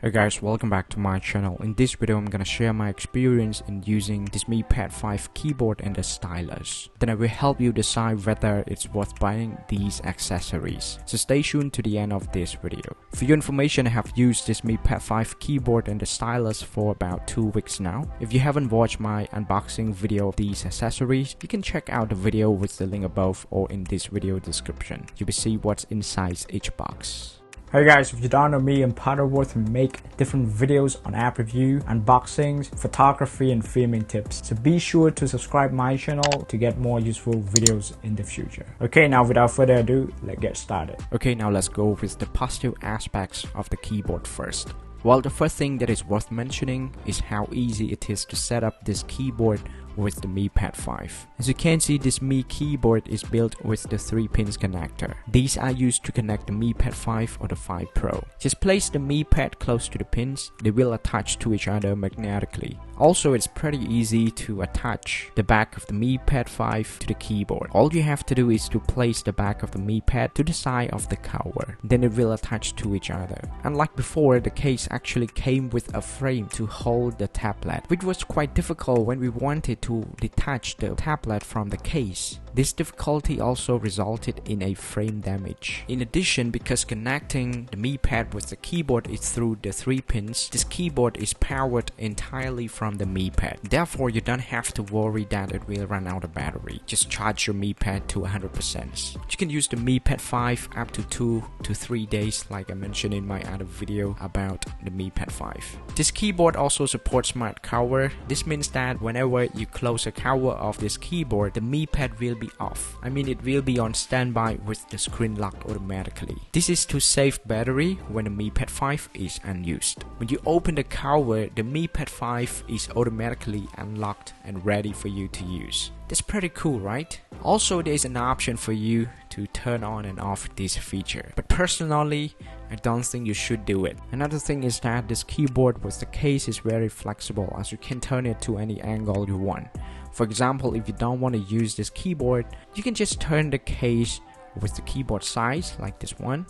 Hey guys, welcome back to my channel. In this video I'm gonna share my experience in using this Mi Pad 5 keyboard and the stylus. Then I will help you decide whether it's worth buying these accessories. So stay tuned to the end of this video. For your information, I have used this Mi Pad 5 keyboard and the stylus for about 2 weeks now. If you haven't watched my unboxing video of these accessories, you can check out the video with the link above or in this video description. You will see what's inside each box. Hey guys, if you don't know me, I'm Paravuth and make different videos on app review, unboxings, photography and filming tips. So be sure to subscribe my channel to get more useful videos in the future. Okay, now without further ado, let's get started. Okay, now let's go with the positive aspects of the keyboard first. Well, the first thing that is worth mentioning is how easy it is to set up this keyboard with the Mi Pad 5. As you can see, this Mi keyboard is built with the 3-pins connector. These are used to connect the Mi Pad 5 or the 5 Pro. Just place the Mi Pad close to the pins. They will attach to each other magnetically. Also, it's pretty easy to attach the back of the Mi Pad 5 to the keyboard. All you have to do is to place the back of the Mi Pad to the side of the cover. Then it will attach to each other. Unlike before, the case actually came with a frame to hold the tablet, which was quite difficult when we wanted to detach the tablet from the case. This difficulty also resulted in a frame damage. In addition, because connecting the Mi Pad with the keyboard is through the 3 pins, this keyboard is powered entirely from the Mi Pad. Therefore, you don't have to worry that it will run out of battery. Just charge your Mi Pad to 100%. You can use the Mi Pad 5 up to 2 to 3 days, like I mentioned in my other video about the Mi Pad 5. This keyboard also supports smart cover. This means that whenever you close a cover of this keyboard, the Mi Pad will be off. I mean, it will be on standby with the screen lock automatically. This is to save battery when the Mi Pad 5 is unused. When you open the cover, the Mi Pad 5 is automatically unlocked and ready for you to use. That's pretty cool, right? Also, there is an option for you to turn on and off this feature. But personally, I don't think you should do it. Another thing is that this keyboard with the case is very flexible, as you can turn it to any angle you want. For example, if you don't want to use this keyboard, you can just turn the case with the keyboard size, like this one,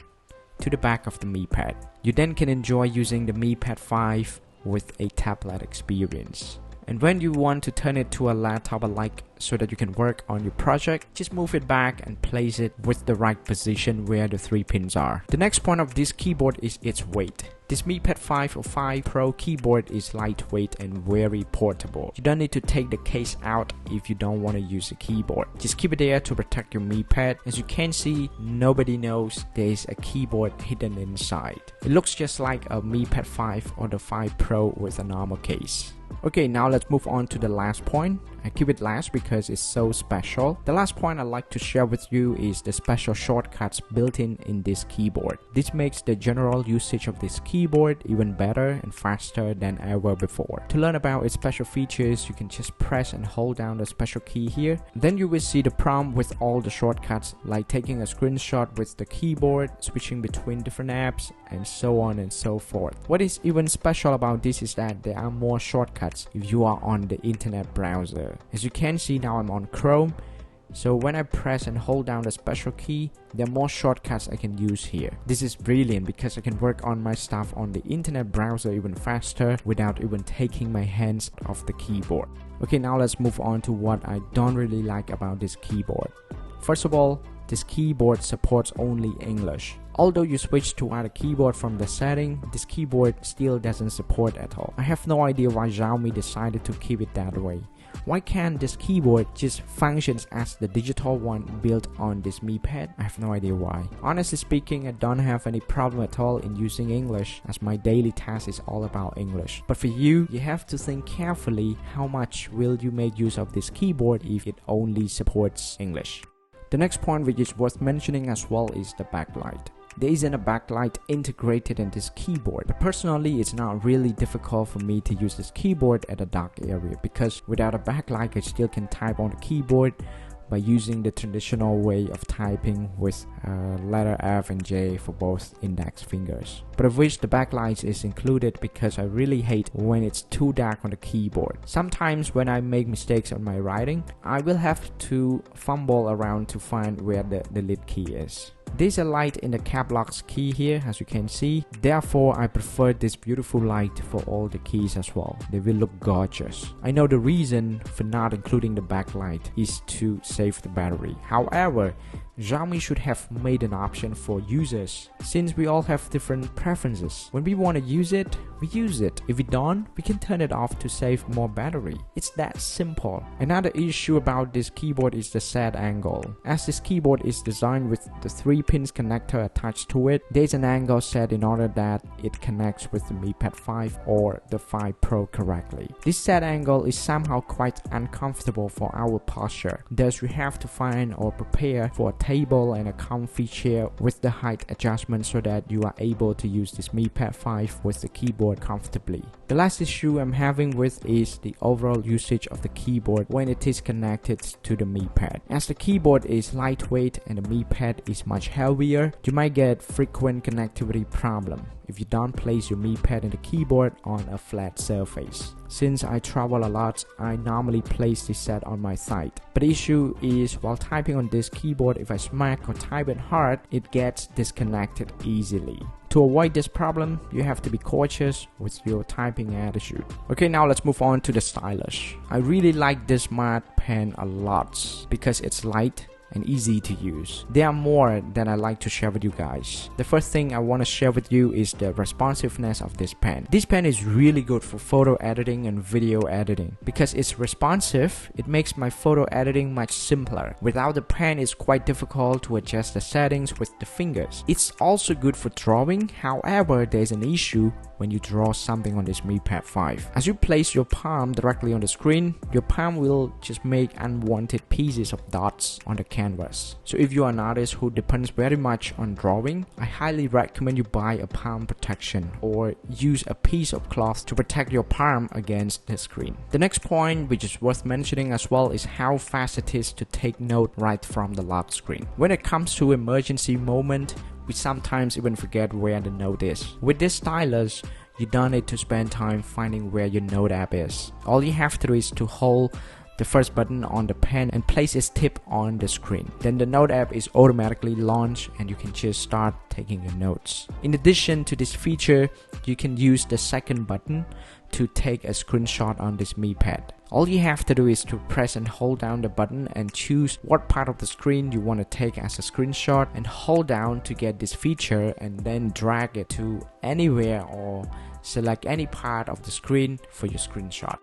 to the back of the Mi Pad. You then can enjoy using the Mi Pad 5 with a tablet experience. And when you want to turn it to a laptop alike so that you can work on your project, just move it back and place it with the right position where the 3 pins are. The next point of this keyboard is its weight. This Mi Pad 5 or 5 Pro keyboard is lightweight and very portable. You don't need to take the case out if you don't want to use the keyboard. Just keep it there to protect your Mi Pad. As you can see, nobody knows there is a keyboard hidden inside. It looks just like a Mi Pad 5 or the 5 Pro with a normal case. Okay, now let's move on to the last point. I keep it last because it's so special. The last point I'd like to share with you is the special shortcuts built in this keyboard. This makes the general usage of this keyboard even better and faster than ever before. To learn about its special features, you can just press and hold down the special key here. Then you will see the prompt with all the shortcuts, like taking a screenshot with the keyboard, switching between different apps, and so on and so forth. What is even special about this is that there are more shortcuts if you are on the internet browser. As you can see, now I'm on Chrome, so when I press and hold down the special key, there are more shortcuts I can use here. This is brilliant because I can work on my stuff on the internet browser even faster without even taking my hands off the keyboard. Okay, now let's move on to what I don't really like about this keyboard. First of all, this keyboard supports only English. Although you switch to other keyboard from the setting, this keyboard still doesn't support at all. I have no idea why Xiaomi decided to keep it that way. Why can't this keyboard just functions as the digital one built on this Mi Pad? I have no idea why. Honestly speaking, I don't have any problem at all in using English, as my daily task is all about English. But for you, you have to think carefully how much will you make use of this keyboard if it only supports English. The next point which is worth mentioning as well is the backlight. There isn't a backlight integrated in this keyboard, but personally it's not really difficult for me to use this keyboard at a dark area, because without a backlight I still can type on the keyboard by using the traditional way of typing with letter F and J for both index fingers. But of which the backlight is included because I really hate when it's too dark on the keyboard. Sometimes when I make mistakes on my writing, I will have to fumble around to find where the delete key is. There's a light in the cap lock's key here, as you can see. Therefore, I prefer this beautiful light for all the keys as well. They will look gorgeous. I know the reason for not including the backlight is to save the battery. However, Xiaomi should have made an option for users, since we all have different preferences. When we want to use it, we use it. If we don't, we can turn it off to save more battery. It's that simple. Another issue about this keyboard is the set angle. As this keyboard is designed with the 3-pins connector attached to it, there's an angle set in order that it connects with the Mi Pad 5 or the 5 Pro correctly. This set angle is somehow quite uncomfortable for our posture. Thus, we have to find or prepare for a table and a comfy chair with the height adjustment so that you are able to use this Mi Pad 5 with the keyboard comfortably. The last issue I'm having with is the overall usage of the keyboard when it is connected to the Mi Pad. As the keyboard is lightweight and the Mi Pad is much heavier, you might get frequent connectivity problem if you don't place your Mi Pad and the keyboard on a flat surface. Since I travel a lot, I normally place this set on my side. But the issue is while typing on this keyboard, if I smack or type it hard, it gets disconnected easily. To avoid this problem, you have to be cautious with your typing attitude. Okay, now let's move on to the Stylus. I really like this matte pen a lot because it's light and easy to use. There are more that I like to share with you guys. The first thing I want to share with you is the responsiveness of this pen. This pen is really good for photo editing and video editing. Because it's responsive, it makes my photo editing much simpler. Without the pen, it's quite difficult to adjust the settings with the fingers. It's also good for drawing. However, there's an issue when you draw something on this Mi Pad 5. As you place your palm directly on the screen, your palm will just make unwanted pieces of dots on the canvas. So if you are an artist who depends very much on drawing, I highly recommend you buy a palm protection or use a piece of cloth to protect your palm against the screen. The next point, which is worth mentioning as well, is how fast it is to take note right from the lock screen. When it comes to emergency moment, we sometimes even forget where the note is. With this stylus, you don't need to spend time finding where your note app is. All you have to do is to hold the first button on the pen and place its tip on the screen. Then the note app is automatically launched and you can just start taking your notes. In addition to this feature, you can use the second button to take a screenshot on this Mi Pad. All you have to do is to press and hold down the button and choose what part of the screen you want to take as a screenshot and hold down to get this feature and then drag it to anywhere or select any part of the screen for your screenshot.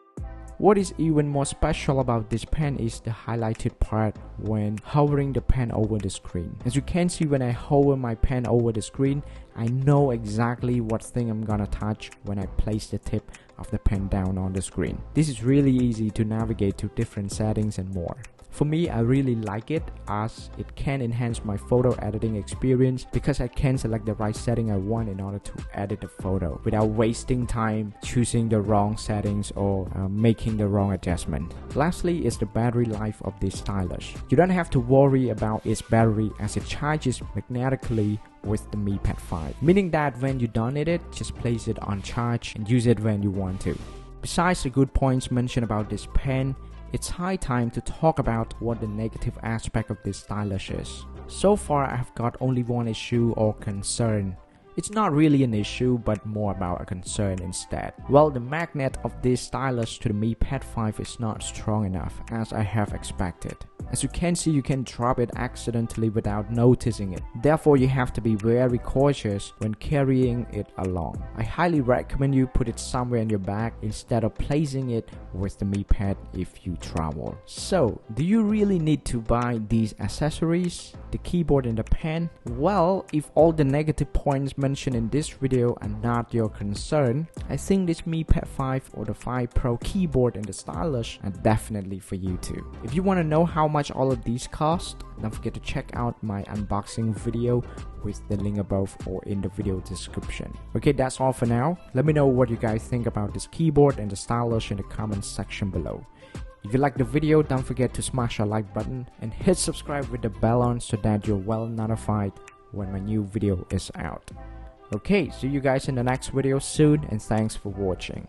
What is even more special about this pen is the highlighted part when hovering the pen over the screen. As you can see, when I hover my pen over the screen, I know exactly what thing I'm gonna touch when I place the tip of the pen down on the screen. This is really easy to navigate to different settings and more. For me, I really like it as it can enhance my photo editing experience because I can select the right setting I want in order to edit the photo without wasting time choosing the wrong settings or making the wrong adjustment. Lastly is the battery life of this stylus. You don't have to worry about its battery as it charges magnetically with the Mi Pad 5, meaning that when you don't need it, just place it on charge and use it when you want to. Besides the good points mentioned about this pen, it's high time to talk about what the negative aspect of this stylus is. So far, I have got only one issue or concern. It's not really an issue, but more about a concern instead. Well, the magnet of this stylus to the Mi Pad 5 is not strong enough as I have expected. As you can see, you can drop it accidentally without noticing it. Therefore, you have to be very cautious when carrying it along. I highly recommend you put it somewhere in your bag instead of placing it with the Mi Pad if you travel. So, do you really need to buy these accessories, the keyboard and the pen? Well, if all the negative points mentioned in this video are not your concern, I think this Mi Pad 5 or the 5 Pro keyboard and the stylus are definitely for you too. If you want to know how much all of these cost, don't forget to check out my unboxing video with the link above or in the video description. Okay, that's all for now. Let me know what you guys think about this keyboard and the stylus in the comments section below. If you like the video, don't forget to smash the like button and hit subscribe with the bell on so that you're well notified when my new video is out. Okay, see you guys in the next video soon and thanks for watching.